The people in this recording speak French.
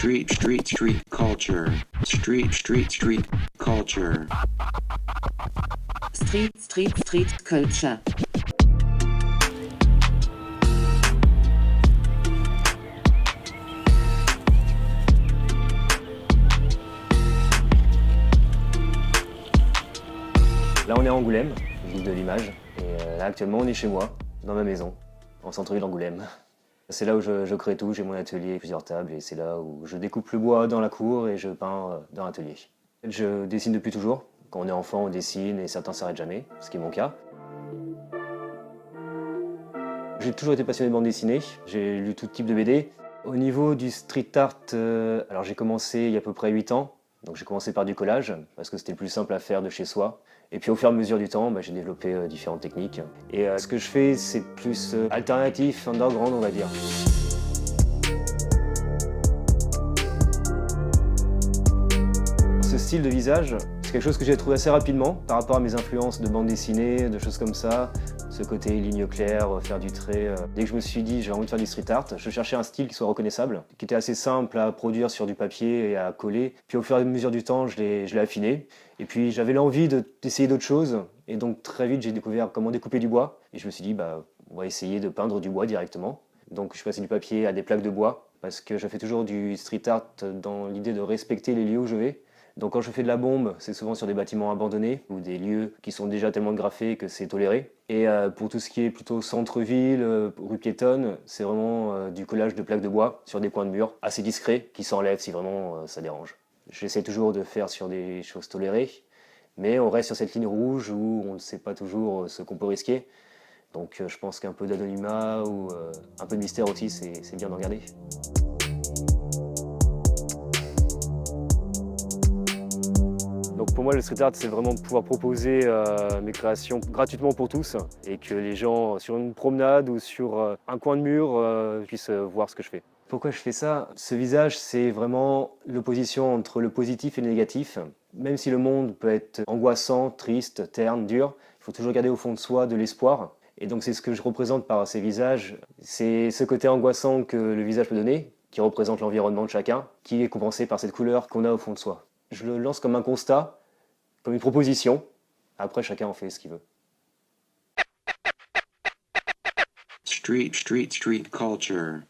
Street culture. Street culture. Street culture. Là on est à Angoulême, ville de l'image, et là actuellement on est chez moi, dans ma maison, en centre-ville d'Angoulême. C'est là où je crée tout, j'ai mon atelier, plusieurs tables, et c'est là où je découpe le bois dans la cour et je peins dans l'atelier. Je dessine depuis toujours. Quand on est enfant, on dessine et certains s'arrêtent jamais, ce qui est mon cas. J'ai toujours été passionné de bande dessinée, j'ai lu tout type de BD. Au niveau du street art, alors j'ai commencé il y a à peu près 8 ans. Donc j'ai commencé par du collage, parce que c'était le plus simple à faire de chez soi. Et puis au fur et à mesure du temps, j'ai développé différentes techniques. Et ce que je fais, c'est plus alternatif, underground, on va dire. Ce style de visage, c'est quelque chose que j'ai trouvé assez rapidement par rapport à mes influences de bande dessinée, de choses comme ça. Ce côté ligne claire, faire du trait. Dès que je me suis dit j'ai envie de faire du street art, je cherchais un style qui soit reconnaissable, qui était assez simple à produire sur du papier et à coller. Puis au fur et à mesure du temps, je l'ai affiné. Et puis j'avais l'envie d'essayer d'autres choses. Et donc très vite, j'ai découvert comment découper du bois. Et je me suis dit, on va essayer de peindre du bois directement. Donc je suis passé du papier à des plaques de bois, parce que je fais toujours du street art dans l'idée de respecter les lieux où je vais. Donc quand je fais de la bombe, c'est souvent sur des bâtiments abandonnés ou des lieux qui sont déjà tellement graffés que c'est toléré. Et pour tout ce qui est plutôt centre-ville, rue piétonne, c'est vraiment du collage de plaques de bois sur des coins de mur, assez discrets, qui s'enlèvent si vraiment ça dérange. J'essaie toujours de faire sur des choses tolérées, mais on reste sur cette ligne rouge où on ne sait pas toujours ce qu'on peut risquer. Donc je pense qu'un peu d'anonymat ou un peu de mystère aussi, c'est bien d'en garder. Donc pour moi, le street art, c'est vraiment pouvoir proposer mes créations gratuitement pour tous et que les gens, sur une promenade ou sur un coin de mur, puissent voir ce que je fais. Pourquoi je fais ça? Ce visage, c'est vraiment l'opposition entre le positif et le négatif. Même si le monde peut être angoissant, triste, terne, dur, il faut toujours garder au fond de soi de l'espoir. Et donc c'est ce que je représente par ces visages. C'est ce côté angoissant que le visage peut donner, qui représente l'environnement de chacun, qui est compensé par cette couleur qu'on a au fond de soi. Je le lance comme un constat, comme une proposition. Après, chacun en fait ce qu'il veut. Street culture.